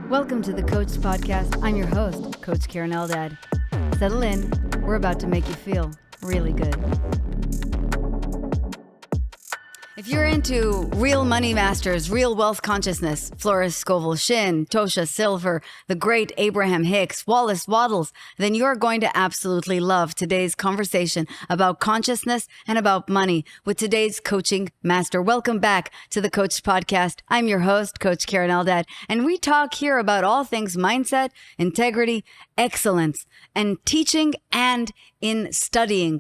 Welcome to the Coach Podcast. I'm your host, Coach Keren Eldad. Settle in. We're about to make you feel really good. If you're into real money masters, real wealth consciousness, Floris Scovel Shinn, Tosha Silver, the great Abraham Hicks, Wallace Waddles, then you're going to absolutely love today's conversation about consciousness and about money with today's coaching master. Welcome back to the Coach Podcast. I'm your host, Coach Keren Eldad, and we talk here about all things mindset, integrity, excellence, and teaching and in studying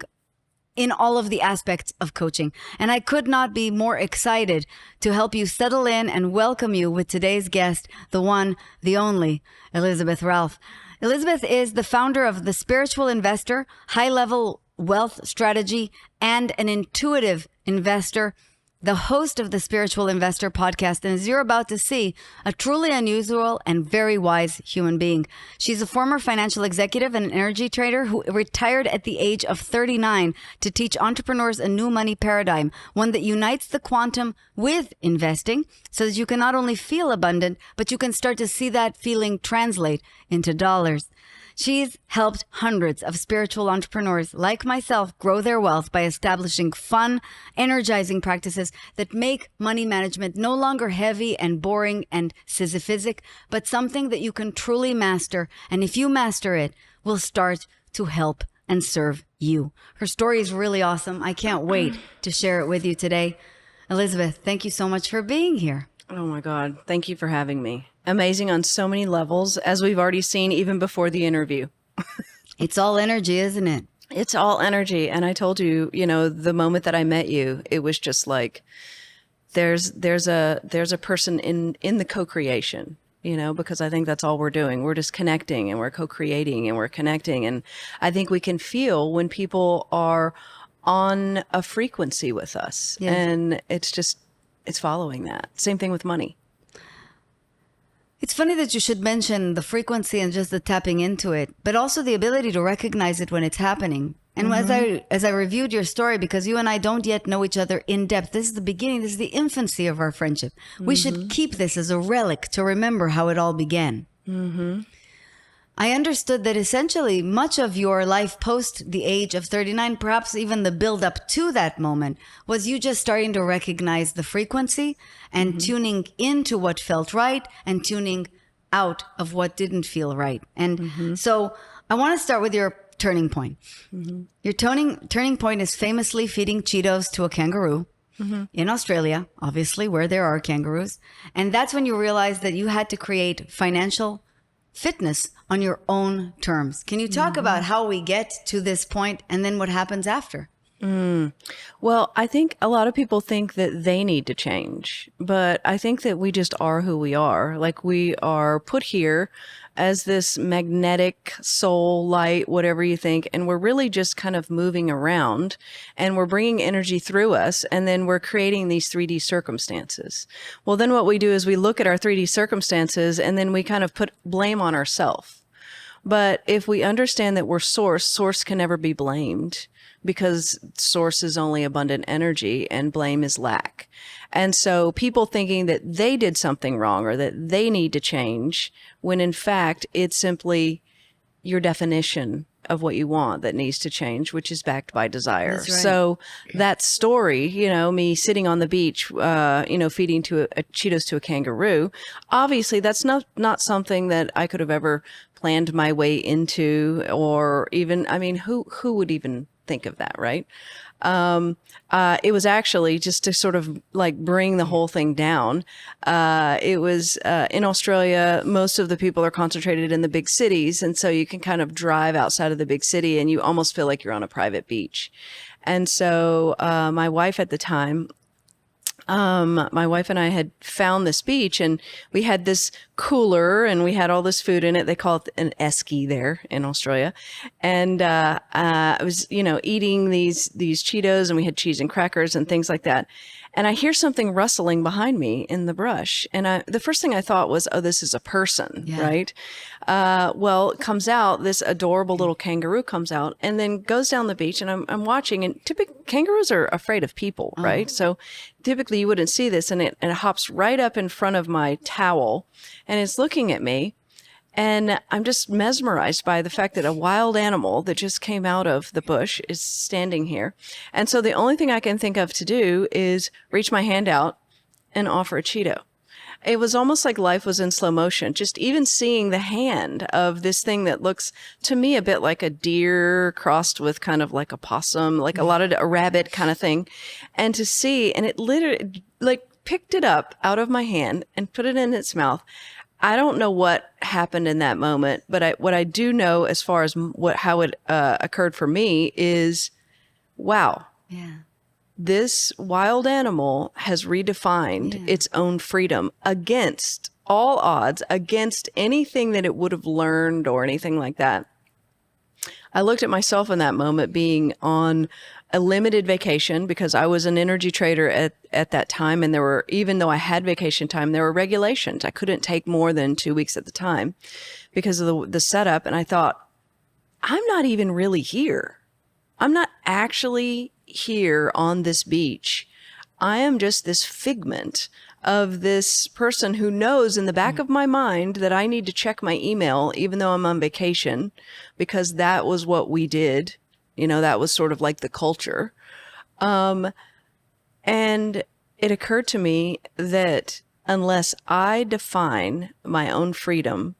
in all of the aspects of coaching. And I could not be more excited to help you settle in and welcome you with today's guest, the one, the only, Elizabeth Ralph. Elizabeth is the founder of The Spiritual Investor, high-level wealth strategy, and an intuitive investor, the host of the Spiritual Investor podcast, and as you're about to see, a truly unusual and very wise human being. She's a former financial executive and an energy trader who retired at the age of 39 to teach entrepreneurs a new money paradigm, one that unites the quantum with investing so that you can not only feel abundant, but you can start to see that feeling translate into dollars. She's helped hundreds of spiritual entrepreneurs like myself grow their wealth by establishing fun, energizing practices that make money management no longer heavy and boring and Sisyphic, but something that you can truly master. And if you master it, will start to help and serve you. Her story is really awesome. I can't wait to share it with you today. Elizabeth, thank you so much for being here. Oh my God. Thank you for having me. Amazing on so many levels, as we've already seen even before the interview. It's all energy, isn't it? It's all energy. And I told you, the moment that I met you, it was just like, there's a person in the co-creation, because I think that's all we're doing. We're just connecting and we're co-creating and we're connecting. And I think we can feel when people are on a frequency with us. Yes. And it's following that. Same thing with money. It's funny that you should mention the frequency and just the tapping into it, but also the ability to recognize it when it's happening. And as I reviewed your story, because you and I don't yet know each other in depth, this is the beginning, this is the infancy of our friendship. We should keep this as a relic to remember how it all began. I understood that essentially much of your life post the age of 39, perhaps even the build up to that moment, was you just starting to recognize the frequency and tuning into what felt right and tuning out of what didn't feel right. And so I want to start with your turning point. Your turning point is famously feeding Cheetos to a kangaroo in Australia, obviously, where there are kangaroos. And that's when you realized that you had to create financial fitness on your own terms. Can you talk about how we get to this point and then what happens after? Well, I think a lot of people think that they need to change, but I think that we just are who we are. Like, we are put here as this magnetic soul, light, whatever you think, and we're really just kind of moving around and we're bringing energy through us, and then we're creating these 3D circumstances. Well, then what we do is we look at our 3D circumstances and then we kind of put blame on ourselves. But if we understand that we're source can never be blamed, because source is only abundant energy and blame is lack. And so people thinking that they did something wrong or that they need to change, when in fact it's simply your definition of what you want that needs to change, which is backed by desire. That's right. So that story, me sitting on the beach, feeding a Cheetos to a kangaroo, obviously that's not something that I could have ever planned my way into, or even, who would even think of that, right? It was actually, just to sort of like bring the whole thing down. It was in Australia, most of the people are concentrated in the big cities. And so you can kind of drive outside of the big city and you almost feel like you're on a private beach. And so my wife at the time, my wife and I had found this beach, and we had this cooler and we had all this food in it. They call it an esky there in Australia. And I was, eating these Cheetos, and we had cheese and crackers and things like that. And I hear something rustling behind me in the brush. And the first thing I thought was, oh, this is a person, right? Well, it comes out, this adorable little kangaroo comes out and then goes down the beach, and I'm watching, and typically kangaroos are afraid of people, right? So typically you wouldn't see this, and it hops right up in front of my towel and it's looking at me. And I'm just mesmerized by the fact that a wild animal that just came out of the bush is standing here. And so the only thing I can think of to do is reach my hand out and offer a Cheeto. It was almost like life was in slow motion. Just even seeing the hand of this thing that looks to me a bit like a deer crossed with kind of like a possum, like a rabbit kind of thing. And to see, and it literally like picked it up out of my hand and put it in its mouth. I don't know what happened in that moment, but what I do know as far as how it occurred for me is, wow, this wild animal has redefined its own freedom against all odds, against anything that it would have learned or anything like that. I looked at myself in that moment being on a limited vacation because I was an energy trader at that time. And even though I had vacation time, there were regulations. I couldn't take more than 2 weeks at the time because of the setup. And I thought, I'm not even really here. I'm not actually here on this beach. I am just this figment of this person who knows in the back of my mind that I need to check my email, even though I'm on vacation, because that was what we did. That was sort of like the culture. And it occurred to me that unless I define my own freedom,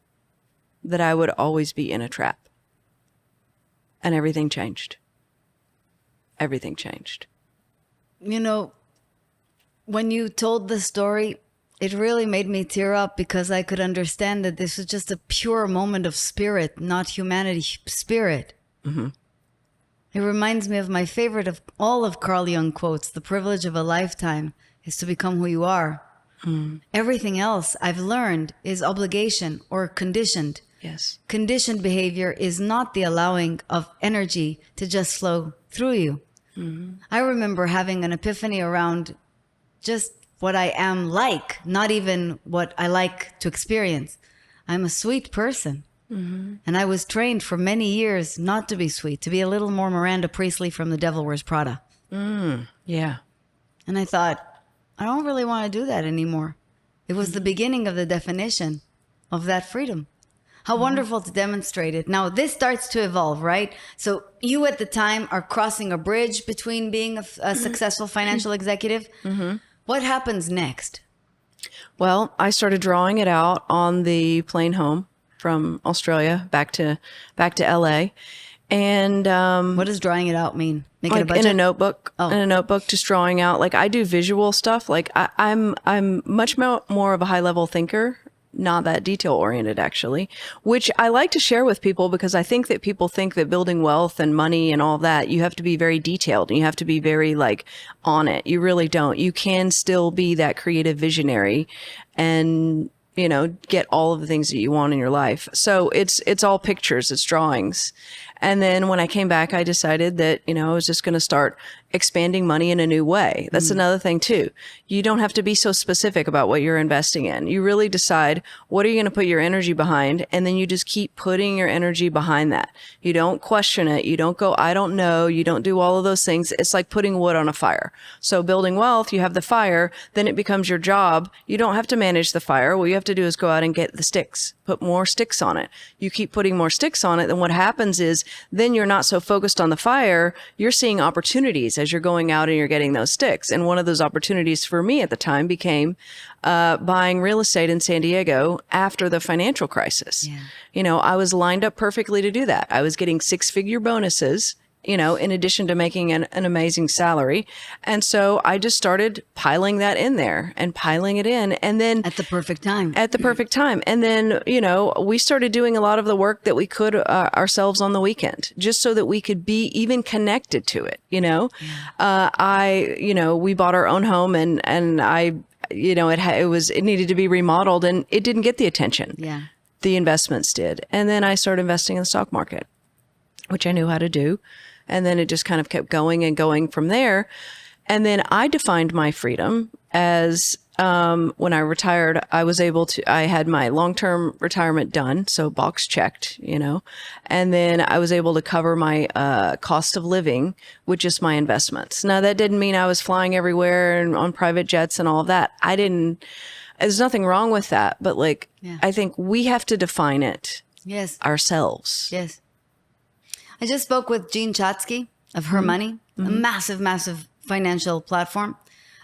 that I would always be in a trap. And everything changed. Everything changed. When you told the story, it really made me tear up because I could understand that this was just a pure moment of spirit, not humanity, spirit. Mm-hmm. It reminds me of my favorite of all of Carl Jung quotes, the privilege of a lifetime is to become who you are. Mm. Everything else I've learned is obligation or conditioned. Yes. Conditioned behavior is not the allowing of energy to just flow through you. Mm-hmm. I remember having an epiphany around just what I am like, not even what I like to experience. I'm a sweet person. Mm-hmm. And I was trained for many years not to be sweet, to be a little more Miranda Priestley from The Devil Wears Prada. Yeah. And I thought, I don't really want to do that anymore. It was the beginning of the definition of that freedom. How wonderful to demonstrate it. Now, this starts to evolve, right? So you at the time are crossing a bridge between being a successful financial executive. Mm-hmm. What happens next? Well, I started drawing it out on the plane home from Australia back to LA. And what does drawing it out mean? Make it a like budget? in a notebook, Oh. in a notebook, just drawing out. Like I do visual stuff. Like I'm much more of a high level thinker, not that detail oriented actually, which I like to share with people because I think that people think that building wealth and money and all that, you have to be very detailed and you have to be very like on it. You really don't. You can still be that creative visionary and get all of the things that you want in your life. So it's all pictures, it's drawings. And then when I came back, I decided that, I was just going to start expanding money in a new way. That's another thing too. You don't have to be so specific about what you're investing in. You really decide what are you going to put your energy behind, and then you just keep putting your energy behind that. You don't question it. You don't go, I don't know. You don't do all of those things. It's like putting wood on a fire. So building wealth, you have the fire, then it becomes your job. You don't have to manage the fire. What you have to do is go out and get the sticks, put more sticks on it. You keep putting more sticks on it. Then what happens is then you're not so focused on the fire. You're seeing opportunities as you're going out and you're getting those sticks. And one of those opportunities for me at the time became buying real estate in San Diego after the financial crisis. Yeah. I was lined up perfectly to do that. I was getting 6-figure bonuses, in addition to making an amazing salary. And so I just started piling that in there and piling it in. And then At the perfect time. And then, we started doing a lot of the work that we could ourselves on the weekend, just so that we could be even connected to it. We bought our own home and it needed to be remodeled and it didn't get the attention. Yeah. The investments did. And then I started investing in the stock market, which I knew how to do. And then it just kind of kept going and going from there. And then I defined my freedom as when I retired, I had my long-term retirement done. So box checked, and then I was able to cover my cost of living with just my investments. Now that didn't mean I was flying everywhere and on private jets and all of that. there's nothing wrong with that. But like, Yeah. I think we have to define it Yes. ourselves. Yes. I just spoke with Jean Chatsky of Her Money, a massive, massive financial platform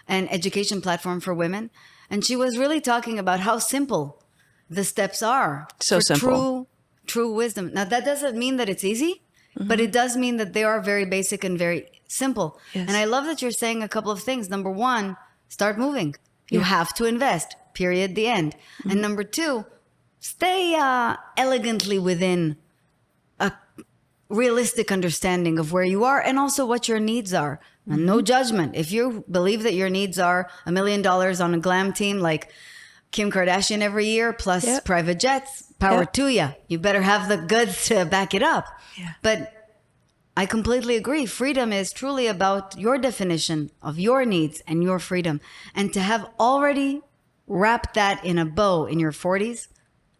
and education platform for women. And she was really talking about how simple the steps are So for simple. true wisdom. Now, that doesn't mean that it's easy, but it does mean that they are very basic and very simple. Yes. And I love that you're saying a couple of things. Number one, start moving. You have to invest, period, the end. And number two, stay elegantly within a realistic understanding of where you are and also what your needs are. And no judgment. If you believe that your needs are $1 million on a glam team like Kim Kardashian every year plus private jets, power to you. You better have the goods to back it up. Yeah. But I completely agree. Freedom is truly about your definition of your needs and your freedom. And to have already wrapped that in a bow in your 40s,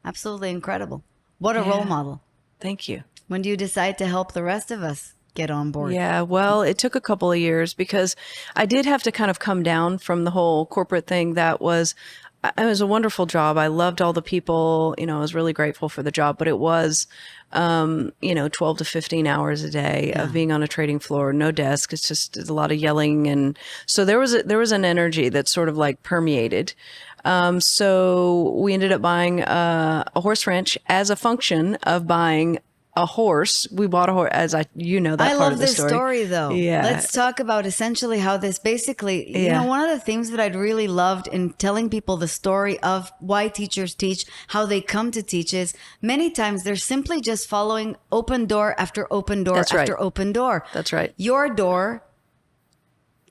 absolutely incredible. What a role model. Thank you. When do you decide to help the rest of us get on board? Yeah, well, it took a couple of years because I did have to kind of come down from the whole corporate thing. It was a wonderful job. I loved all the people, I was really grateful for the job, but it was, 12 to 15 hours a day of being on a trading floor, no desk. It's just a lot of yelling. And so there was an energy that sort of like permeated. So we ended up buying a horse ranch as a function of buying a horse. We bought a horse, that I part love of the this story though. Yeah. Let's talk about essentially how this basically, one of the themes that I'd really loved in telling people the story of why teachers teach, how they come to teach is many times they're simply just following open door after open door That's after right. open door. That's right. Your door,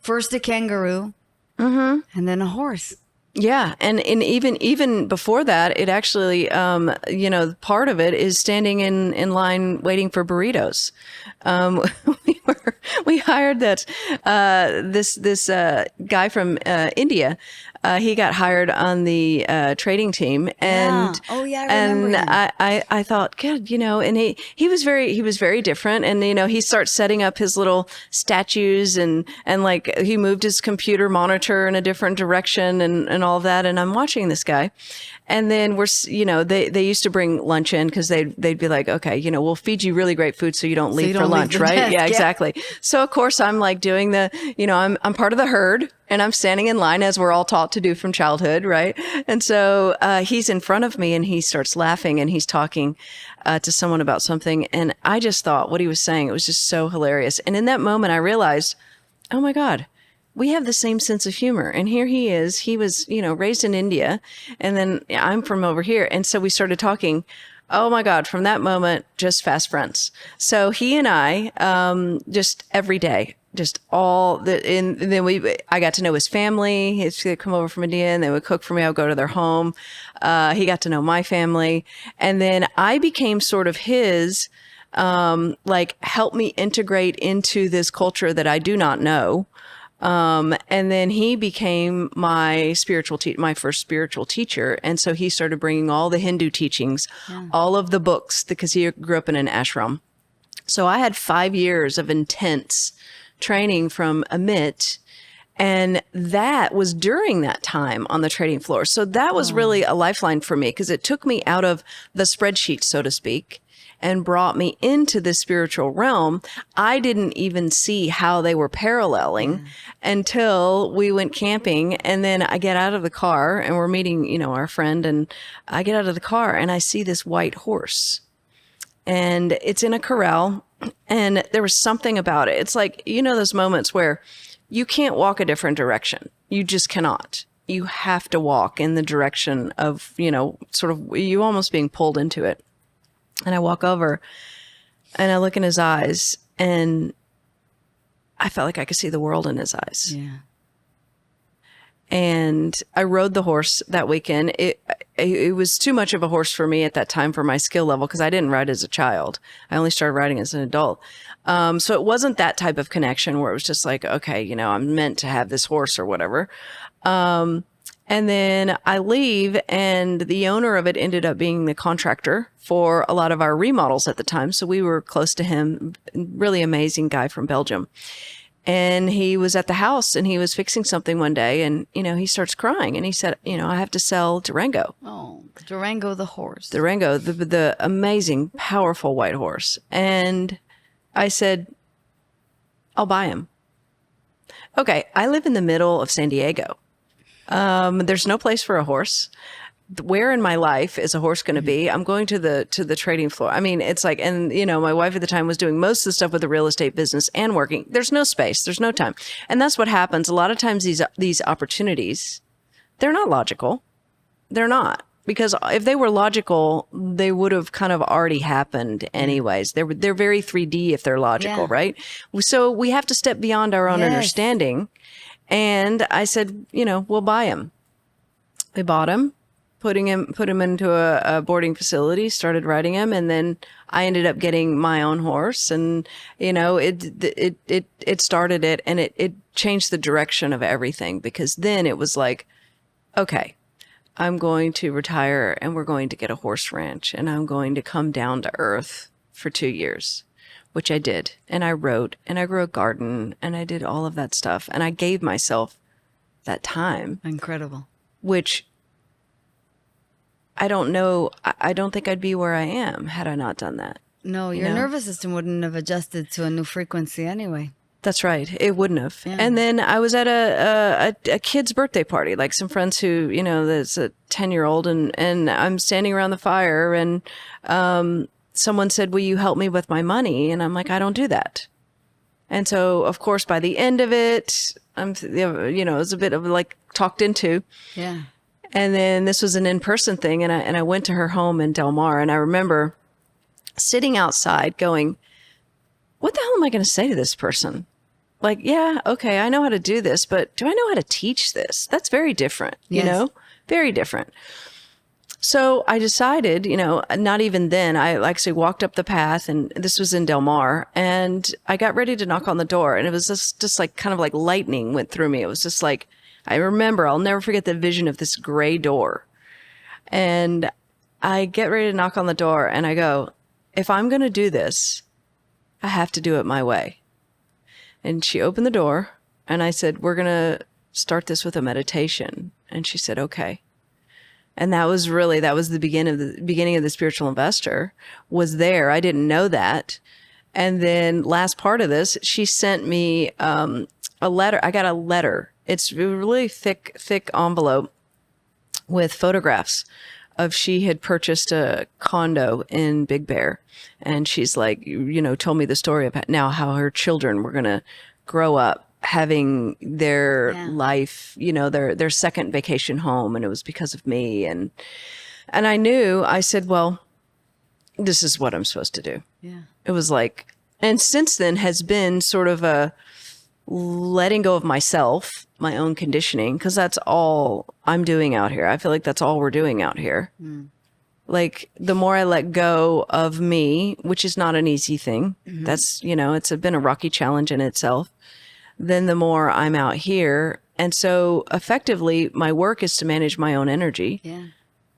first a kangaroo, and then a horse. Yeah. And even before that, it actually, part of it is standing in line waiting for burritos. We hired this guy from India. He got hired on the trading team, and I remember him. I thought, God, and he was very different, and he starts setting up his little statues, and like he moved his computer monitor in a different direction, and all of that, and I'm watching this guy. And then they used to bring lunch in because they'd be like, okay, we'll feed you really great food so you don't leave for lunch, right? desk. Yeah, exactly. So of course I'm like doing I'm part of the herd and I'm standing in line as we're all taught to do from childhood, right? And so he's in front of me and he starts laughing and he's talking to someone about something. And I just thought what he was saying, it was just so hilarious. And in that moment I realized, oh my God, we have the same sense of humor. And here he was, raised in India, and then I'm from over here. And so we started talking. Oh my God, from that moment, just fast friends. So he and I, just every day, and then I got to know his family. He'd come over from India and they would cook for me. I would go to their home. He got to know my family. And then I became sort of his, help me integrate into this culture that I do not know. And then he became my my first spiritual teacher. And so he started bringing all the Hindu teachings, all of the books, because he grew up in an ashram. So I had 5 years of intense training from Amit. And that was during that time on the trading floor. So that was really a lifeline for me because it took me out of the spreadsheet, so to speak, and brought me into the spiritual realm. I didn't even see how they were paralleling until we went camping. And then I get out of the car and we're meeting, our friend, and I get out of the car and I see this white horse and it's in a corral and there was something about it. It's like, those moments where you can't walk a different direction. You just cannot. You have to walk in the direction of, sort of you almost being pulled into it. And I walk over and I look in his eyes and I felt like I could see the world in his eyes. Yeah. And I rode the horse that weekend. It was too much of a horse for me at that time for my skill level because I didn't ride as a child. I only started riding as an adult. So it wasn't that type of connection where it was just like, okay, I'm meant to have this horse or whatever. And then I leave and the owner of it ended up being the contractor for a lot of our remodels at the time. So we were close to him, really amazing guy from Belgium. And he was at the house and he was fixing something one day and, he starts crying and he said, I have to sell Durango. Oh, Durango the horse. Durango, the amazing, powerful white horse. And I said, I'll buy him. Okay, I live in the middle of San Diego. There's no place for a horse. Where in my life is a horse going to be? I'm going to the trading floor. I mean, it's like, and my wife at the time was doing most of the stuff with the real estate business and working. There's no space. There's no time. And that's what happens. A lot of times these opportunities, they're not logical. They're not. Because if they were logical, they would have kind of already happened anyways. They're very 3D if they're logical, right? So we have to step beyond our own understanding. And I said, we'll buy him. We bought him. Put him into a boarding facility, started riding him, and then I ended up getting my own horse, and it started it, and it changed the direction of everything, because then it was like, okay, I'm going to retire and we're going to get a horse ranch and I'm going to come down to earth for 2 years, which I did. And I wrote and I grew a garden and I did all of that stuff, and I gave myself that time. Incredible. Which I don't know. I don't think I'd be where I am had I not done that. No, your nervous system wouldn't have adjusted to a new frequency anyway. That's right. It wouldn't have. Yeah. And then I was at a kid's birthday party, like some friends who, that's a 10-year-old, and I'm standing around the fire, and someone said, will you help me with my money? And I'm like, I don't do that. And so, of course, by the end of it, it was a bit of like talked into. Yeah. And then this was an in-person thing, and I went to her home in Del Mar, and I remember sitting outside going, what the hell am I going to say to this person? Like, yeah, okay, I know how to do this, but do I know how to teach this? That's very different, very different. So I decided, not even then, I actually walked up the path, and this was in Del Mar, and I got ready to knock on the door, and it was just like kind of like lightning went through me. It was just like, I remember, I'll never forget the vision of this gray door. And I get ready to knock on the door and I go, if I'm going to do this, I have to do it my way. And she opened the door and I said, we're going to start this with a meditation. And she said, okay. And that was the beginning of the Spiritual Investor was there. I didn't know that. And then last part of this, she sent me a letter. I got a letter. It's a really thick envelope with photographs of she had purchased a condo in Big Bear. And she's like, told me the story of how her children were going to grow up having their life, their second vacation home. And it was because of me. And I knew, I said, well, this is what I'm supposed to do. Yeah. It was like, and since then has been sort of a letting go of myself, my own conditioning, because that's all I'm doing out here. I feel like that's all we're doing out here. Like the more I let go of me, which is not an easy thing. That's, it's been a rocky challenge in itself. Then the more I'm out here. And so effectively my work is to manage my own energy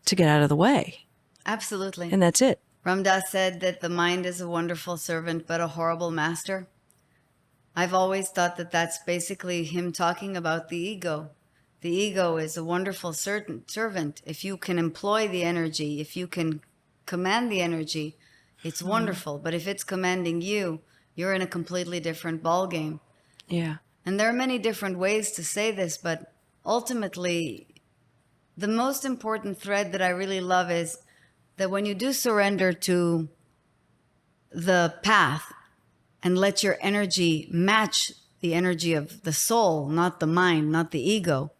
to get out of the way. Absolutely. And that's it. Ram Dass said that the mind is a wonderful servant, but a horrible master. I've always thought that that's basically him talking about the ego. The ego is a wonderful servant. If you can employ the energy, if you can command the energy, it's wonderful. But if it's commanding you, you're in a completely different ballgame. Yeah. And there are many different ways to say this, but ultimately, the most important thread that I really love is that when you do surrender to the path, and let your energy match the energy of the soul, not the mind, not the ego.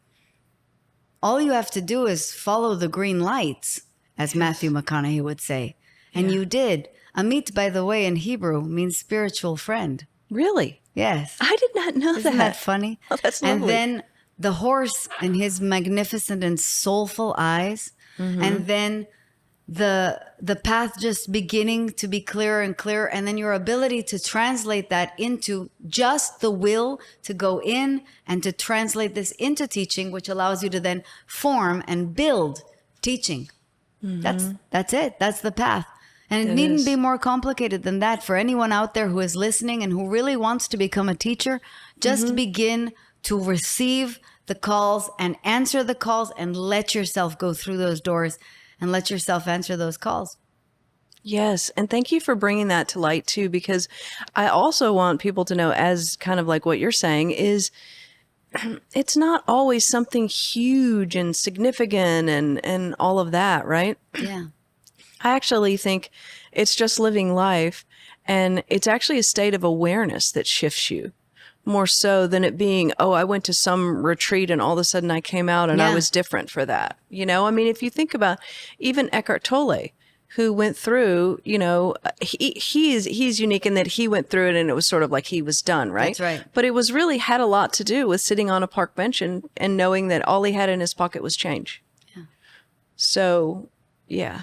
All you have to do is follow the green lights, as Matthew McConaughey would say. And you did. Amit, by the way, in Hebrew means spiritual friend. Really? Yes. I did not know that. Isn't that funny? Oh, that's lovely. And then the horse and his magnificent and soulful eyes. And then the path just beginning to be clearer and clearer, and then your ability to translate that into just the will to go in and to translate this into teaching, which allows you to then form and build teaching. That's it. That's the path. And it needn't be more complicated than that. For anyone out there who is listening and who really wants to become a teacher, just begin to receive the calls and answer the calls and let yourself go through those doors and let yourself answer those calls. Yes. And thank you for bringing that to light too, because I also want people to know, as kind of like what you're saying, is it's not always something huge and significant and all of that, right? Yeah. I actually think it's just living life, and it's actually a state of awareness that shifts you more so than it being, oh, I went to some retreat and all of a sudden I came out and I was different for that. You know, I mean, if you think about even Eckhart Tolle, who went through, you know, he's unique in that he went through it and it was sort of like he was done, right? That's right. But it was really had a lot to do with sitting on a park bench and knowing that all he had in his pocket was change. Yeah. So, yeah.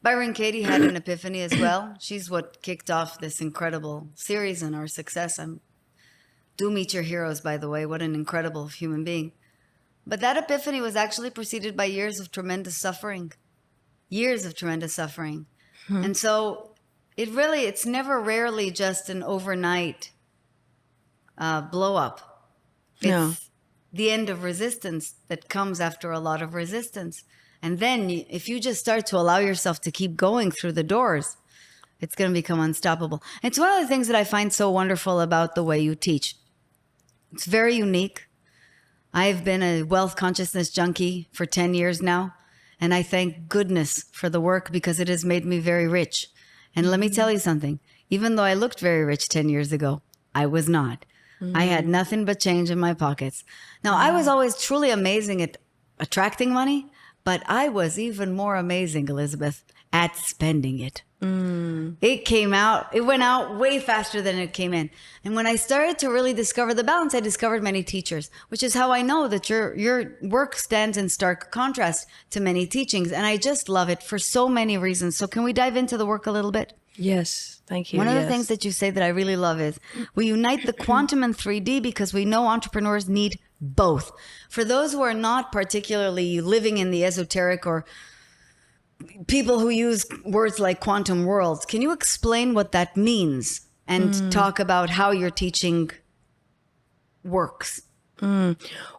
Byron Katie had an epiphany as well. She's what kicked off this incredible series and our success. Do meet your heroes, by the way. What an incredible human being. But that epiphany was actually preceded by years of tremendous suffering. Years of tremendous suffering. And so it's never rarely just an overnight blow up. It's the end of resistance that comes after a lot of resistance. And then if you just start to allow yourself to keep going through the doors, it's going to become unstoppable. It's one of the things that I find so wonderful about the way you teach. It's very unique. I've been a wealth consciousness junkie for 10 years now. And I thank goodness for the work because it has made me very rich. And let me tell you something. Even though I looked very rich 10 years ago, I was not. I had nothing but change in my pockets. Now, I was always truly amazing at attracting money, but I was even more amazing, Elizabeth, at spending it. It went out way faster than it came in. And when I started to really discover the balance, I discovered many teachers, which is how I know that your work stands in stark contrast to many teachings. And I just love it for so many reasons. So can we dive into the work a little bit? Yes. Thank you. One of the things that you say that I really love is we unite the quantum and 3D because we know entrepreneurs need both. For those who are not particularly living in the esoteric or people who use words like quantum worlds, can you explain what that means and talk about how your teaching works?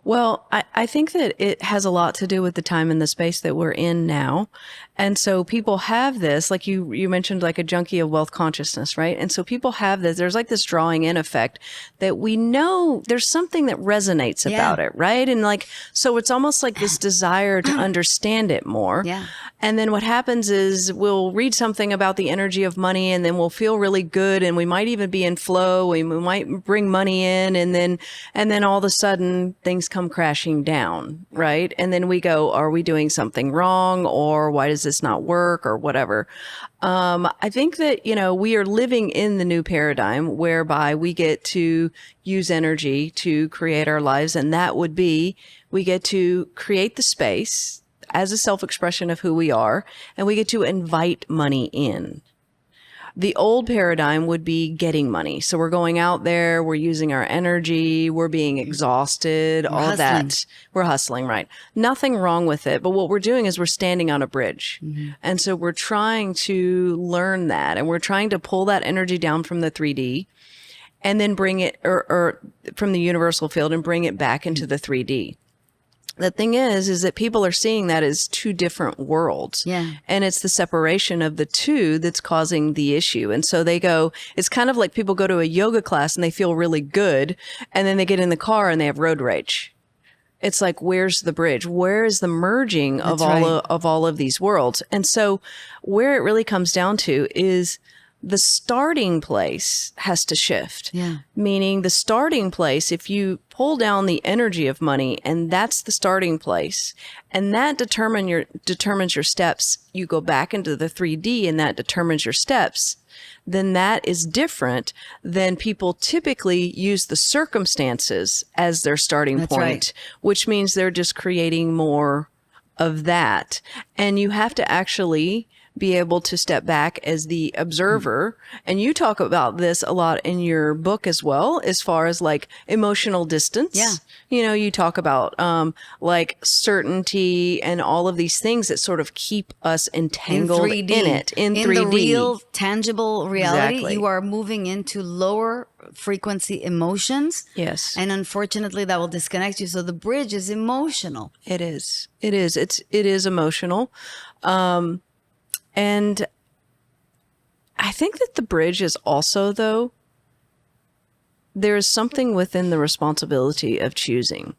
Well, I think that it has a lot to do with the time and the space that we're in now. And so people have this, like you mentioned, like a junkie of wealth consciousness, right? And so people have this, there's like this drawing in effect that we know there's something that resonates about it, right? And like, so it's almost like this desire to understand it more. Yeah. And then what happens is we'll read something about the energy of money and then we'll feel really good and we might even be in flow. We might bring money in and then all of a sudden things come crashing down, right? And then we go, are we doing something wrong or why does this not work or whatever? I think that, we are living in the new paradigm whereby we get to use energy to create our lives. And that would be, we get to create the space as a self-expression of who we are, and we get to invite money in. The old paradigm would be getting money. So we're going out there, we're using our energy, we're being exhausted, all that. We're hustling, right? Nothing wrong with it. But what we're doing is we're standing on a bridge. And so we're trying to learn that, and we're trying to pull that energy down from the 3D and then bring it, or from the universal field and bring it back into the 3D. The thing is that people are seeing that as two different worlds. Yeah. And it's the separation of the two that's causing the issue. And so they go, it's kind of like people go to a yoga class and they feel really good. And then they get in the car and they have road rage. It's like, where's the bridge? Where is the merging of all of these worlds? And so where it really comes down to is the starting place has to shift. Yeah. Meaning the starting place, if you pull down the energy of money and that's the starting place and that determines your steps, you go back into the 3D and that determines your steps, then that is different than people typically use the circumstances as their starting point, which means they're just creating more of that. And you have to actually be able to step back as the observer. And you talk about this a lot in your book as well, as far as like emotional distance. Yeah. You know, you talk about like certainty and all of these things that sort of keep us entangled in it in 3D. The real tangible reality, Exactly. you are moving into lower frequency emotions. Yes. And unfortunately that will disconnect you. So the bridge is emotional. It is. It is. It is emotional. And I think that the bridge is also, though, there is something within the responsibility of choosing.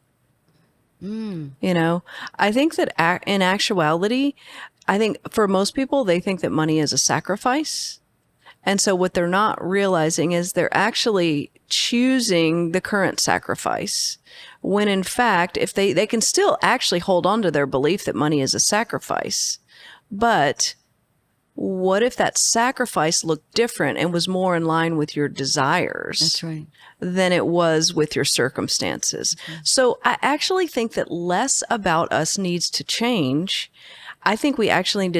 You know, I think that in actuality, I think for most people, they think that money is a sacrifice. And so what they're not realizing is they're actually choosing the current sacrifice. When in fact, if they can still actually hold on to their belief that money is a sacrifice. But what if that sacrifice looked different and was more in line with your desires? That's right. Than it was with your circumstances. So I actually think that less about us needs to change. I think we actually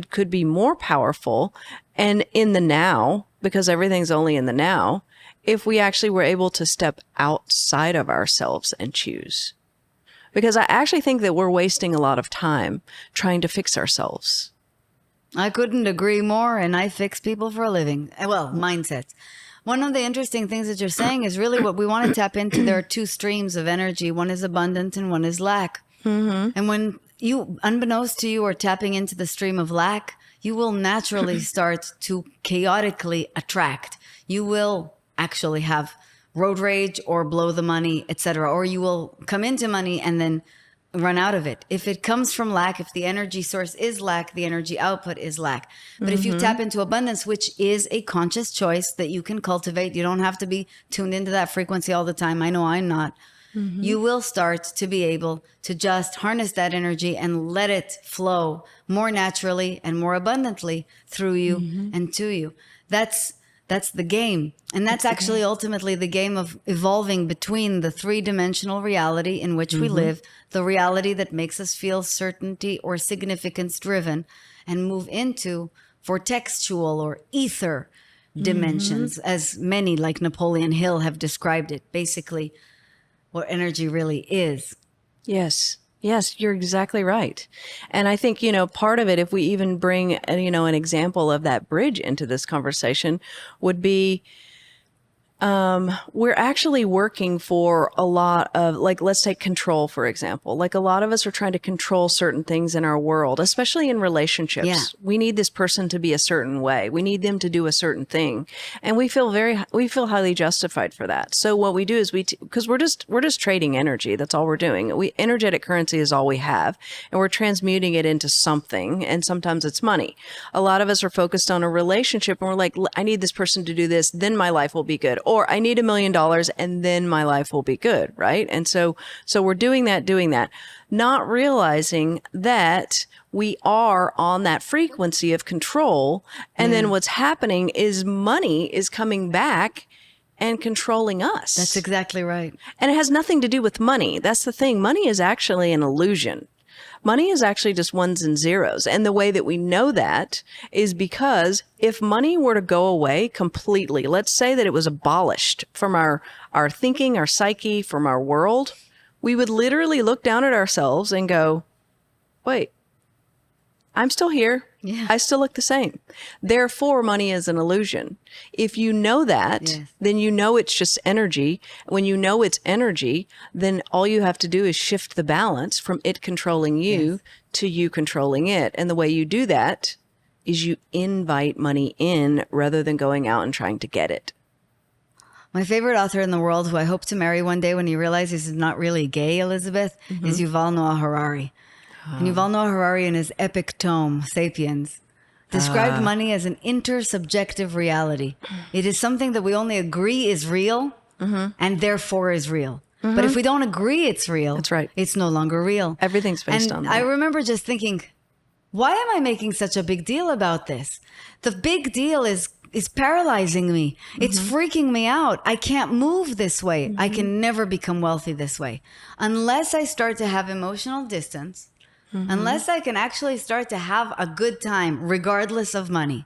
could be more powerful and in the now, because everything's only in the now, if we actually were able to step outside of ourselves and choose. Because I actually think that we're wasting a lot of time trying to fix ourselves. I couldn't agree more. And I fix people for a living. Well, mindsets. One of the interesting things that you're saying is really what we want to tap into. There are two streams of energy. One is abundance and one is lack. And when you, unbeknownst to you, are tapping into the stream of lack, you will naturally start to chaotically attract. You will actually have road rage or blow the money, etc. Or you will come into money and then run out of it. If it comes from lack, if the energy source is lack, the energy output is lack. But if you tap into abundance, which is a conscious choice that you can cultivate, you don't have to be tuned into that frequency all the time. I know I'm not. You will start to be able to just harness that energy and let it flow more naturally and more abundantly through you and to you. That's the game. And that's actually ultimately the game of evolving between the three-dimensional reality in which we live, the reality that makes us feel certainty or significance driven, and move into vortexual or ether dimensions, as many like Napoleon Hill have described it, basically what energy really is. Yes. Yes, you're exactly right. And I think, you know, part of it, if we even bring, you know, an example of that bridge into this conversation, would be we're actually working for a lot of, like, let's take control, for example. Like, a lot of us are trying to control certain things in our world, especially in relationships. Yeah. We need this person to be a certain way. We need them to do a certain thing. And we feel highly justified for that. So what we do is because we're just trading energy. That's all we're doing. Energetic currency is all we have, and we're transmuting it into something. And sometimes it's money. A lot of us are focused on a relationship and we're like, I need this person to do this, then my life will be good. Or I need $1 million and then my life will be good. Right. And so we're doing that, not realizing that we are on that frequency of control. And then what's happening is money is coming back and controlling us. That's exactly right. And it has nothing to do with money. That's the thing. Money is actually an illusion. Money is actually just ones and zeros. And the way that we know that is because if money were to go away completely, let's say that it was abolished from our thinking, our psyche, from our world, we would literally look down at ourselves and go, wait, I'm still here. Yeah. I still look the same. Therefore, money is an illusion. If you know that, then you know it's just energy. When you know it's energy, then all you have to do is shift the balance from it controlling you to you controlling it. And the way you do that is you invite money in rather than going out and trying to get it. My favorite author in the world, who I hope to marry one day when he realizes he's not really gay, Elizabeth, is Yuval Noah Harari. And Yuval Noah Harari, in his epic tome, Sapiens, described money as an intersubjective reality. It is something that we only agree is real and therefore is real. But if we don't agree it's real, That's right. It's no longer real. Everything's based on that. I remember just thinking, why am I making such a big deal about this? The big deal is paralyzing me. It's freaking me out. I can't move this way. I can never become wealthy this way. Unless I start to have emotional distance unless I can actually start to have a good time, regardless of money,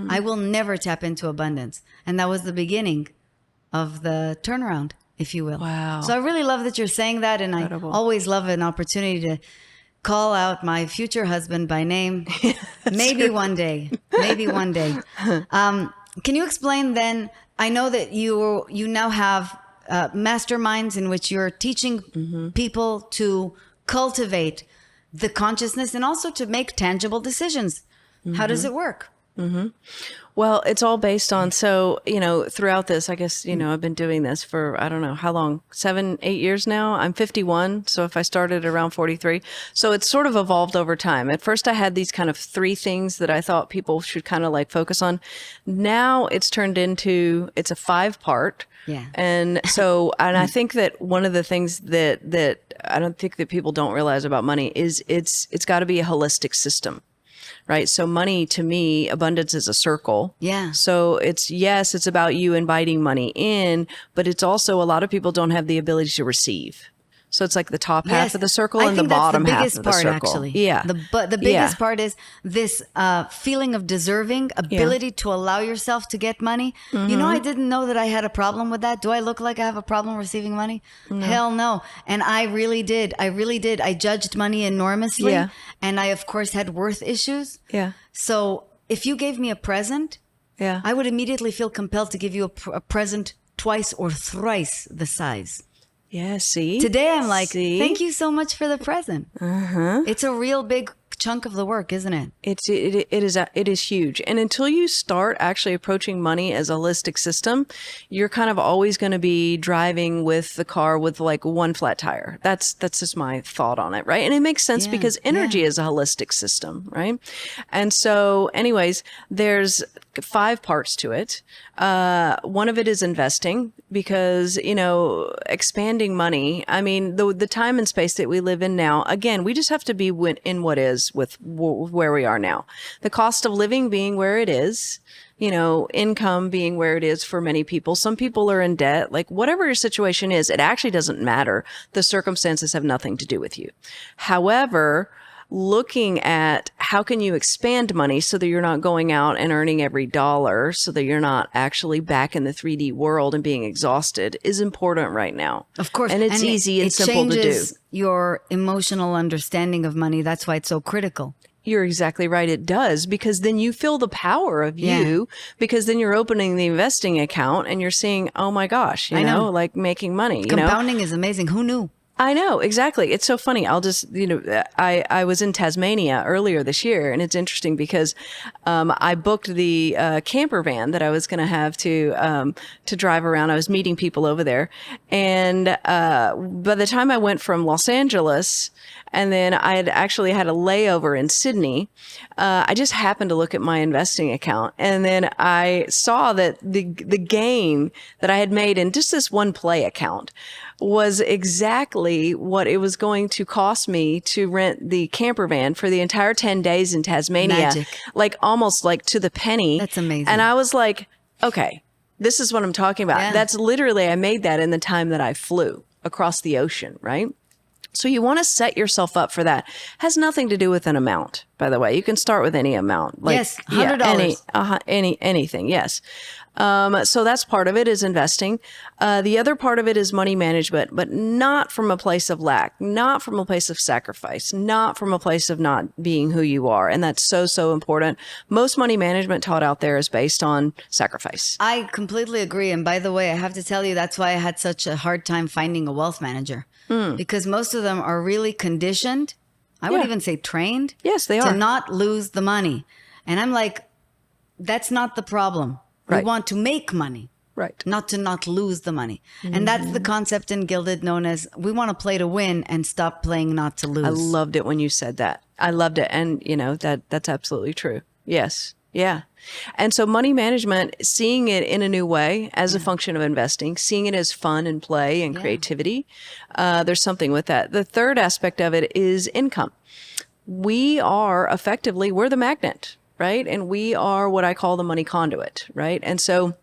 I will never tap into abundance. And that was the beginning of the turnaround, if you will. Wow. So I really love that you're saying that. And Incredible. I always love an opportunity to call out my future husband by name. Maybe one day. Maybe one day. Can you explain then? I know that you now have masterminds in which you're teaching people to cultivate the consciousness and also to make tangible decisions. How does it work? Well, it's all based on, so, throughout this, I guess, I've been doing this for, I don't know how long, 7, 8 years now. I'm 51. So if I started around 43, so it's sort of evolved over time. At first I had these kind of 3 things that I thought people should kind of like focus on. Now it's turned into, it's a 5-part. Yeah. And so, and I think that one of the things that I don't think that people don't realize about money is it's got to be a holistic system. Right. So money, to me, abundance is a circle. Yeah. So it's about you inviting money in, but it's also a lot of people don't have the ability to receive. So it's like the top half of the circle and the bottom half of the circle. Actually. Yeah. The biggest part is this feeling of deserving, ability to allow yourself to get money. I didn't know that I had a problem with that. Do I look like I have a problem receiving money? Hell no. And I really did. I judged money enormously. Yeah. And I, of course, had worth issues. Yeah. So if you gave me a present, I would immediately feel compelled to give you a present twice or thrice the size. Yeah, see? Today I'm like, thank you so much for the present. It's a real big chunk of the work, isn't it? It is huge. And until you start actually approaching money as a holistic system, you're kind of always going to be driving with the car with like one flat tire. That's just my thought on it, right? And it makes sense because energy is a holistic system, right? And so anyways, there's 5 parts to it. One of it is investing because, expanding money. I mean, the time and space that we live in now, again, we just have to be in what is with where we are now. The cost of living being where it is, income being where it is for many people. Some people are in debt. Like whatever your situation is, it actually doesn't matter. The circumstances have nothing to do with you. However, looking at how can you expand money so that you're not going out and earning every dollar, so that you're not actually back in the 3D world and being exhausted is important right now. Of course. And it's easy and simple to do. It changes your emotional understanding of money. That's why it's so critical. You're exactly right. It does, because then you feel the power of you, because then you're opening the investing account and you're seeing, oh my gosh, you know, like making money. Compounding is amazing. Who knew? I know, exactly. It's so funny. I'll just, I was in Tasmania earlier this year, and it's interesting because I booked the camper van that I was going to have to drive around. I was meeting people over there. And by the time I went from Los Angeles, and then I had actually had a layover in Sydney, I just happened to look at my investing account. And then I saw that the gain that I had made in just this one play account was exactly what it was going to cost me to rent the camper van for the entire 10 days in Tasmania. Magic. Like almost like to the penny. That's amazing. And I was like, okay, this is what I'm talking about. Yeah. That's literally, I made that in the time that I flew across the ocean, right? So you want to set yourself up for that. Has nothing to do with an amount, by the way. You can start with any amount. Like, yes, $100. Anything, yes. So that's part of it, is investing. The other part of it is money management, but not from a place of lack, not from a place of sacrifice, not from a place of not being who you are. And that's so, so important. Most money management taught out there is based on sacrifice. I completely agree. And by the way, I have to tell you, that's why I had such a hard time finding a wealth manager, because most of them are really conditioned. I would even say trained. Yes, they are. To not lose the money. And I'm like, that's not the problem. We want to make money, right? Not to not lose the money. And that's the concept in Gilded known as we want to play to win and stop playing not to lose. I loved it when you said that. I loved it. And that's absolutely true. Yes. Yeah. And so money management, seeing it in a new way as a function of investing, seeing it as fun and play and creativity, there's something with that. The third aspect of it is income. We're the magnet, right? And we are what I call the money conduit, right? And so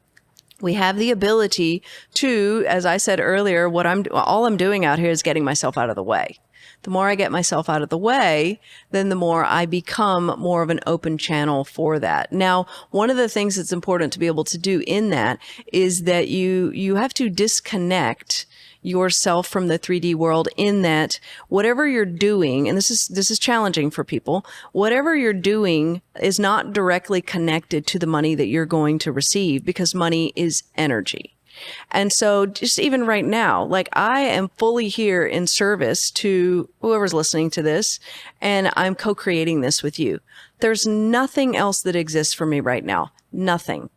we have the ability to, as I said earlier, all I'm doing out here is getting myself out of the way. the more I get myself out of the way, then the more I become more of an open channel for that. Now, one of the things that's important to be able to do in that is that you have to disconnect yourself from the 3D world, in that whatever you're doing, and this is challenging for people, whatever you're doing is not directly connected to the money that you're going to receive, because money is energy. And so just even right now, like, I am fully here in service to whoever's listening to this, and I'm co-creating this with you. There's nothing else that exists for me right now. Nothing.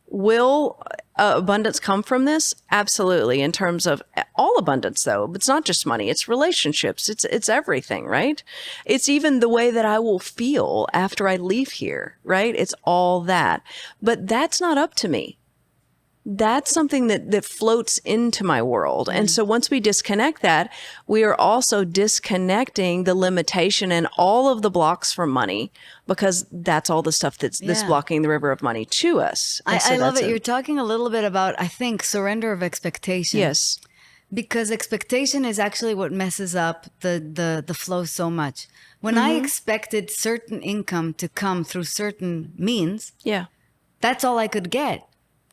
Will abundance come from this? Absolutely. In terms of all abundance, though, it's not just money, it's relationships, it's everything, right? It's even the way that I will feel after I leave here, right? It's all that. But that's not up to me. That's something that floats into my world. And so once we disconnect that, we are also disconnecting the limitation and all of the blocks from money, because that's all the stuff that's blocking the river of money to us. I love it. You're talking a little bit about, I think, surrender of expectation. Yes. Because expectation is actually what messes up the flow so much. When I expected certain income to come through certain means, that's all I could get.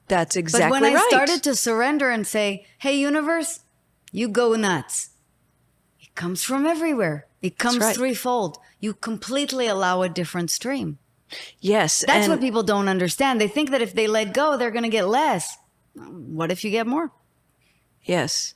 That's exactly right. But when I started to surrender and say, hey, universe, you go nuts, it comes from everywhere. It comes threefold. You completely allow a different stream. Yes. That's what people don't understand. They think that if they let go, they're going to get less. What if you get more? Yes.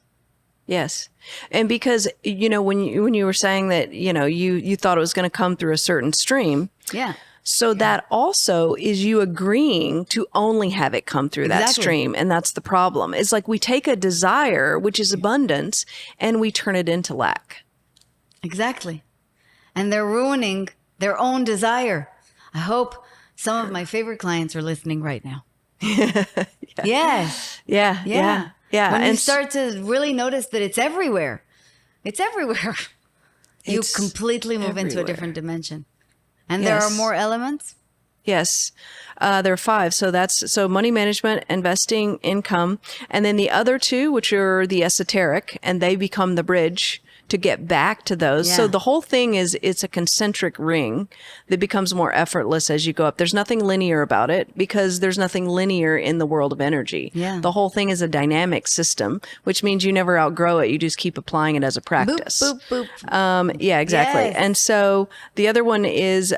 Yes. And because, when you were saying that, you thought it was going to come through a certain stream. Yeah. So that also is you agreeing to only have it come through that stream. And that's the problem. It's like we take a desire, which is abundance, and we turn it into lack. Exactly. And they're ruining their own desire. I hope some of my favorite clients are listening right now. Yes. Yeah. When you start to really notice that it's everywhere, you completely move into a different dimension. And there are more elements? Yes. There are 5. So money management, investing, income, and then the other 2, which are the esoteric, and they become the bridge to get back to those. So the whole thing it's a concentric ring that becomes more effortless as you go up. There's nothing linear about it, because there's nothing linear in the world of energy. Yeah. The whole thing is a dynamic system, which means you never outgrow it. You just keep applying it as a practice. Boop, boop, boop. Yeah, exactly. Yes. And so the other one is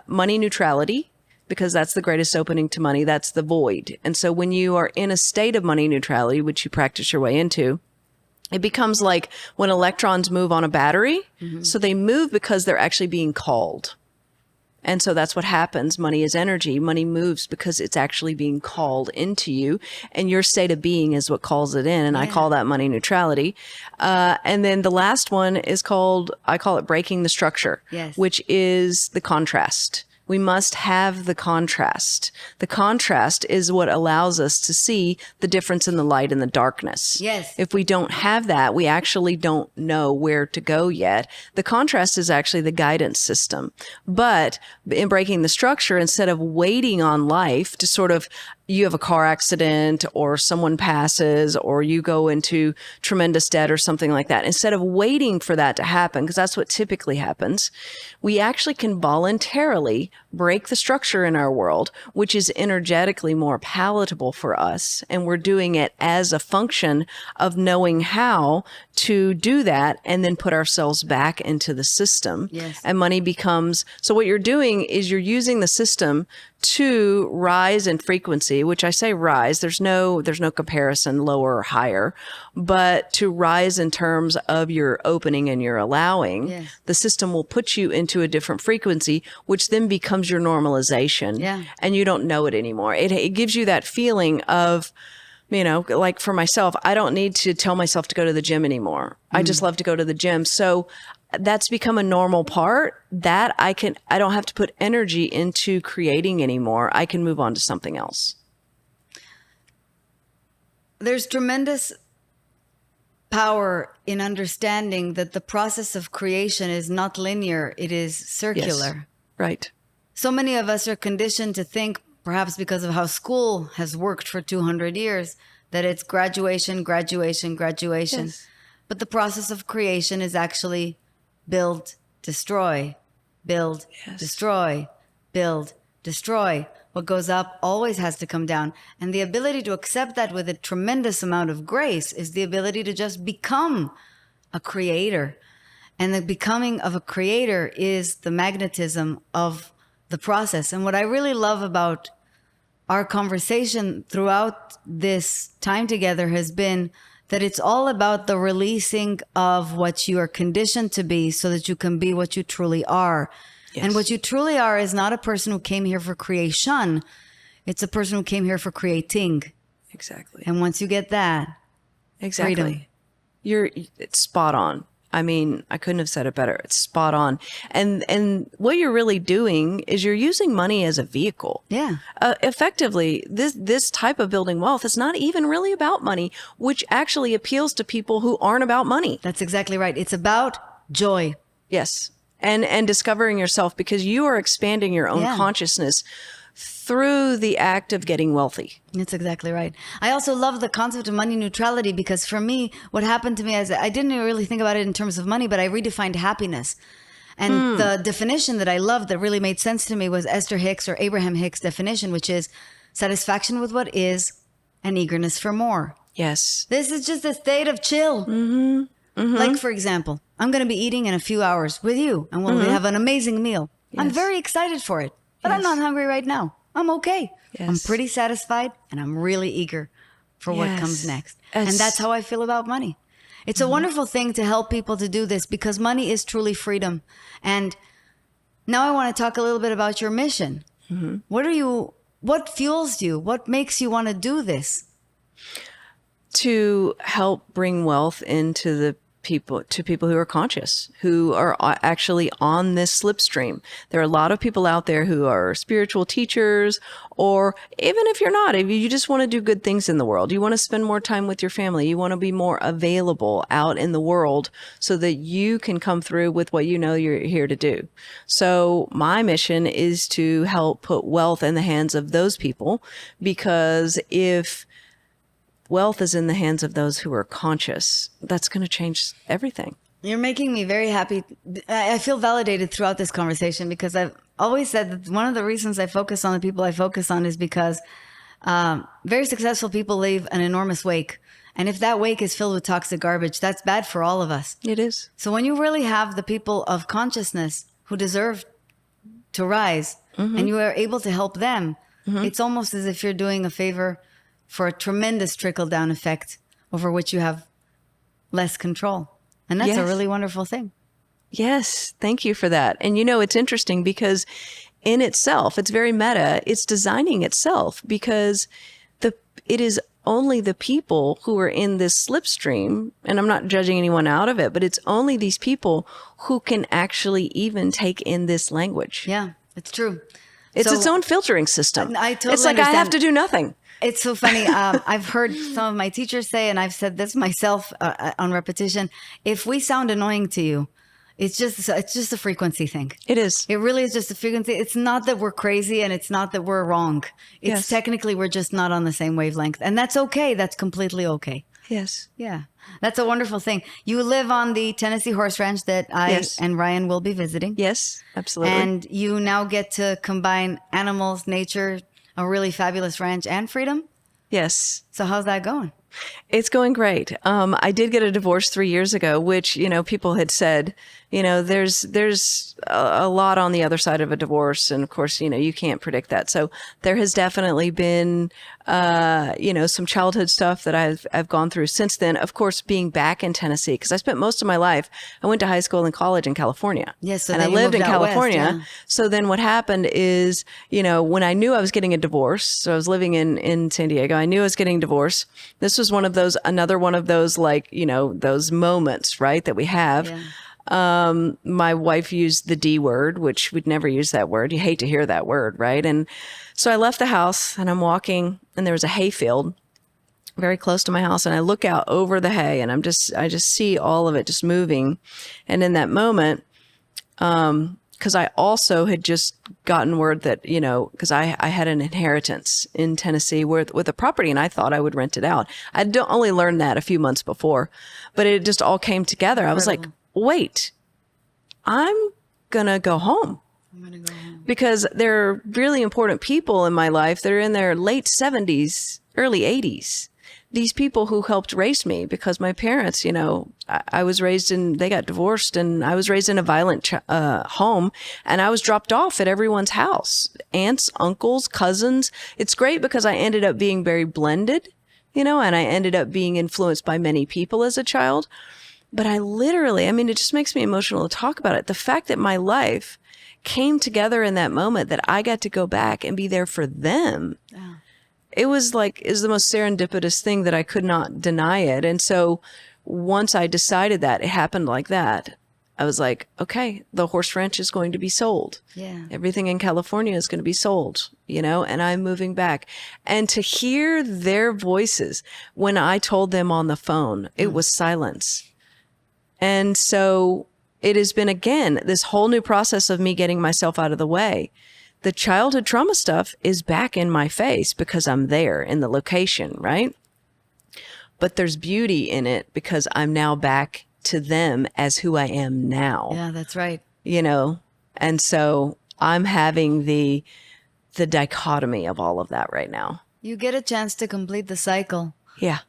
money neutrality, because that's the greatest opening to money. That's the void. And so when you are in a state of money neutrality, which you practice your way into, it becomes like when electrons move on a battery. So they move because they're actually being called. And so that's what happens. Money is energy. Money moves because it's actually being called into you. And your state of being is what calls it in. And I call that money neutrality. And then the last one is I call it breaking the structure, which is the contrast. We must have the contrast. The contrast is what allows us to see the difference in the light and the darkness. Yes. If we don't have that, we actually don't know where to go yet. The contrast is actually the guidance system. But in breaking the structure, instead of waiting on life to sort of, you have a car accident or someone passes or you go into tremendous debt or something like that, instead of waiting for that to happen, because that's what typically happens, we actually can voluntarily break the structure in our world, which is energetically more palatable for us. And we're doing it as a function of knowing how to do that and then put ourselves back into the system. Yes. And money becomes, so what you're doing is you're using the system to rise in frequency, which I say rise, there's no comparison lower or higher, but to rise in terms of your opening and your allowing, the system will put you into a different frequency, which then becomes your normalization. And you don't know it anymore. It gives you that feeling of, like for myself, I don't need to tell myself to go to the gym anymore. I just love to go to the gym. So that's become a normal part that I don't have to put energy into creating anymore. I can move on to something else. There's tremendous power in understanding that the process of creation is not linear. It is circular. Yes. Right. So many of us are conditioned to think, perhaps because of how school has worked for 200 years, that it's graduation, graduation, graduation. Yes. But the process of creation is actually build, destroy, build, destroy, build, destroy. What goes up always has to come down. And the ability to accept that with a tremendous amount of grace is the ability to just become a creator. And the becoming of a creator is the magnetism of the process. And what I really love about our conversation throughout this time together has been that it's all about the releasing of what you are conditioned to be so that you can be what you truly are. Yes. And what you truly are is not a person who came here for creation. It's a person who came here for creating. Exactly. And once you get that, freedom. It's spot on. I mean, I couldn't have said it better. It's spot on. And what you're really doing is you're using money as a vehicle. Yeah. Effectively, this type of building wealth is not even really about money, which actually appeals to people who aren't about money. That's exactly right. It's about joy. Yes. And discovering yourself, because you are expanding your own consciousness through the act of getting wealthy. That's exactly right. I also love the concept of money neutrality, because for me, what happened to me is I didn't really think about it in terms of money, but I redefined happiness. And the definition that I loved that really made sense to me was Esther Hicks or Abraham Hicks' definition, which is satisfaction with what is and eagerness for more. Yes. This is just a state of chill. Like, for example, I'm going to be eating in a few hours with you, and we'll have an amazing meal. Yes. I'm very excited for it. But I'm not hungry right now. I'm okay. Yes. I'm pretty satisfied, and I'm really eager for what comes next. And that's how I feel about money. It's a wonderful thing to help people to do this, because money is truly freedom. And now I want to talk a little bit about your mission. What fuels you? What makes you want to do this? To help bring wealth into the people who are conscious, who are actually on this slipstream. There are a lot of people out there who are spiritual teachers, or even if you're not, if you just want to do good things in the world, you want to spend more time with your family, you want to be more available out in the world so that you can come through with what you know you're here to do. So my mission is to help put wealth in the hands of those people, because if wealth is in the hands of those who are conscious, that's going to change everything. You're making me very happy. I feel validated throughout this conversation, because I've always said that one of the reasons I focus on the people I focus on is because very successful people leave an enormous wake. And if that wake is filled with toxic garbage, that's bad for all of us. It is. So when you really have the people of consciousness who deserve to rise, and you are able to help them, it's almost as if you're doing a favor for a tremendous trickle-down effect over which you have less control. And that's a really wonderful thing. Yes, thank you for that. And it's interesting, because in itself, it's very meta. It's designing itself, because it is only the people who are in this slipstream, and I'm not judging anyone out of it, but it's only these people who can actually even take in this language. Yeah, it's true. It's its own filtering system. I totally It's like understand. I have to do nothing. It's so funny. I've heard some of my teachers say, and I've said this myself on repetition, if we sound annoying to you, it's just a frequency thing. It is. It really is just a frequency. It's not that we're crazy, and it's not that we're wrong. It's technically we're just not on the same wavelength. And that's okay. That's completely okay. Yes. Yeah. That's a wonderful thing. You live on the Tennessee Horse Ranch that I and Ryan will be visiting. Yes, absolutely. And you now get to combine animals, nature, a really fabulous ranch, and freedom. Yes. So how's that going? It's going great. I did get a divorce 3 years ago, which, people had said, there's a lot on the other side of a divorce. And of course, you can't predict that. So there has definitely been, some childhood stuff that I've gone through since then. Of course, being back in Tennessee, because I spent most of my life, I went to high school and college in California. Yes. So and I lived in California. West, So then what happened is, when I knew I was getting a divorce, so I was living in San Diego, I knew I was getting a divorce. This was another one of those, those moments, right, that we have. Yeah. My wife used the D word, which we'd never use that word. You hate to hear that word, right? And so I left the house, and I'm walking, and there was a hayfield very close to my house, and I look out over the hay, and I just see all of it just moving. And in that moment, because I also had just gotten word that, because I had an inheritance in Tennessee with a property, and I thought I would rent it out. I'd only learned that a few months before, but it just all came together. I was like, wait, I'm going to go home. Because there are really important people in my life that are in their late 70s, early 80s. These people who helped raise me, because my parents, I was raised they got divorced, and I was raised in a violent home, and I was dropped off at everyone's house. Aunts, uncles, cousins. It's great because I ended up being very blended, and I ended up being influenced by many people as a child. But I literally, it just makes me emotional to talk about it. The fact that my life came together in that moment, that I got to go back and be there for them. Yeah. It was the most serendipitous thing that I could not deny it. And so once I decided that, it happened like that. I was like, okay, the horse ranch is going to be sold. Yeah. Everything in California is going to be sold, and I'm moving back. And to hear their voices when I told them on the phone, it was silence. And so it has been, again, this whole new process of me getting myself out of the way. The childhood trauma stuff is back in my face because I'm there in the location, right? But there's beauty in it because I'm now back to them as who I am now. Yeah, that's right. And so I'm having the dichotomy of all of that right now. You get a chance to complete the cycle. Yeah.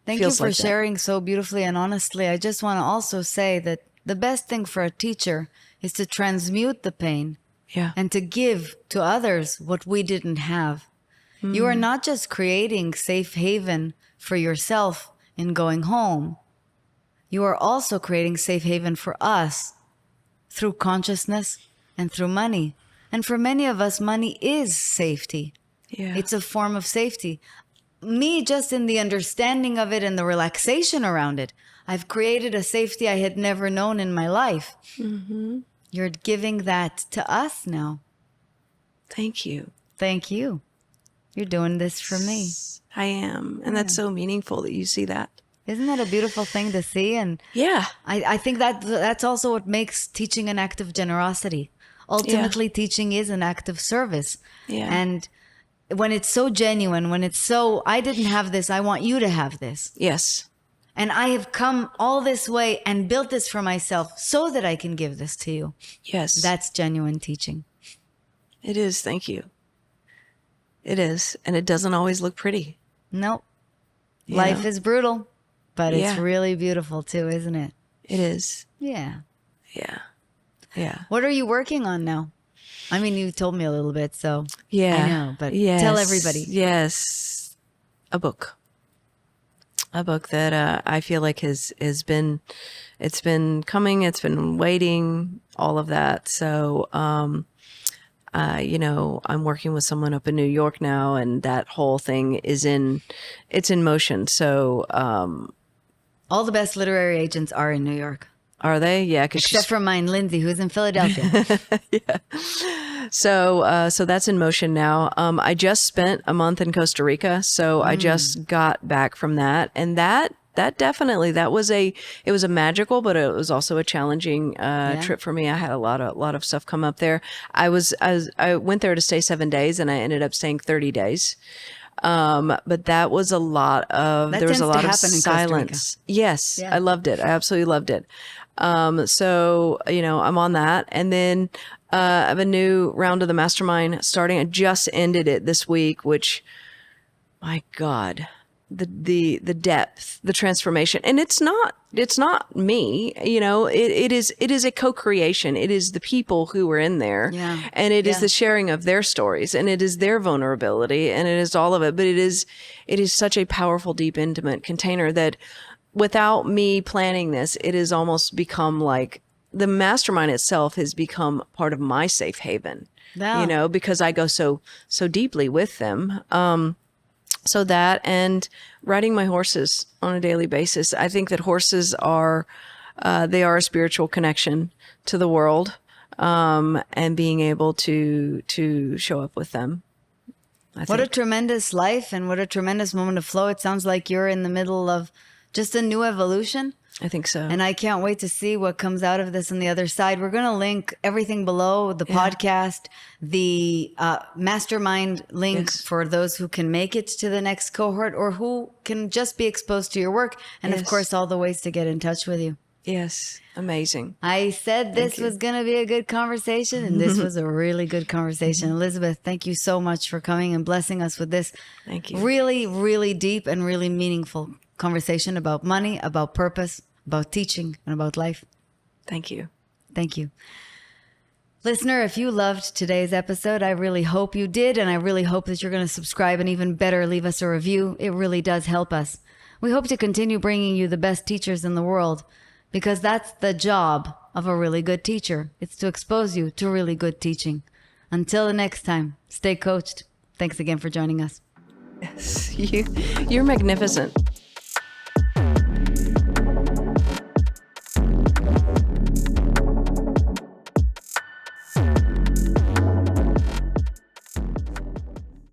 Thank you for sharing so beautifully and honestly. I just want to also say that the best thing for a teacher is to transmute the pain. Yeah. And to give to others what we didn't have. You are not just creating safe haven for yourself in going home. You are also creating safe haven for us through consciousness and through money. And for many of us, money is safety. Yeah. It's a form of safety. Me, just in the understanding of it and the relaxation around it, I've created a safety I had never known in my life. Mm-hmm. You're giving that to us now. Thank you. Thank you. You're doing this for me. I am. And that's so meaningful that you see that. Isn't that a beautiful thing to see? And yeah, I think that's also what makes teaching an act of generosity. Ultimately, teaching is an act of service. Yeah. And when it's so genuine, when it's so, I didn't have this, I want you to have this. Yes. And I have come all this way and built this for myself so that I can give this to you. Yes. That's genuine teaching. It is. Thank you. It is. And it doesn't always look pretty. Nope. Life is brutal, but it's really beautiful too, isn't it? It is. Yeah. Yeah. Yeah. What are you working on now? You told me a little bit, so yeah, I know, but tell everybody. Yes. A book that I feel like has been, it's been coming, it's been waiting, all of that. So, I'm working with someone up in New York now, and that whole thing it's in motion. So, all the best literary agents are in New York. Are they? Yeah. Except for mine, Lindsay, who's in Philadelphia. Yeah. So that's in motion now. I just spent a month in Costa Rica, so I just got back from that, and that definitely, it was a magical, but it was also a challenging trip for me. I had a lot of stuff come up there. I went there to stay 7 days, and I ended up staying 30 days. But that was a lot of, there was a lot of silence. Yes. Yeah. I loved it. I absolutely loved it. So, I'm on that. And then, I have a new round of the mastermind starting. I just ended it this week, which, my God, the depth, the transformation. And it's not me, it is a co-creation. It is the people who were in there, and it is the sharing of their stories, and it is their vulnerability, and it is all of it. But it is such a powerful, deep, intimate container that without me planning this, it has almost become like the mastermind itself has become part of my safe haven, because I go so deeply with them. So that, and riding my horses on a daily basis. I think that horses are, they are a spiritual connection to the world, and being able to show up with them. What a tremendous life, and what a tremendous moment of flow. It sounds like you're in the middle of just a new evolution. I think so. And I can't wait to see what comes out of this on the other side. We're going to link everything below, the podcast, the mastermind link for those who can make it to the next cohort or who can just be exposed to your work. And of course, all the ways to get in touch with you. Yes. Amazing. I said this was going to be a good conversation, and this was a really good conversation. Elizabeth, thank you so much for coming and blessing us with this Thank you. really, really deep and really meaningful conversation about money, about purpose, about teaching, and about life. Thank you. Thank you. Listener, if you loved today's episode, I really hope you did, and I really hope that you're going to subscribe and even better, leave us a review. It really does help us. We hope to continue bringing you the best teachers in the world, because that's the job of a really good teacher. It's to expose you to really good teaching. Until the next time, stay coached. Thanks again for joining us. Yes, you're magnificent.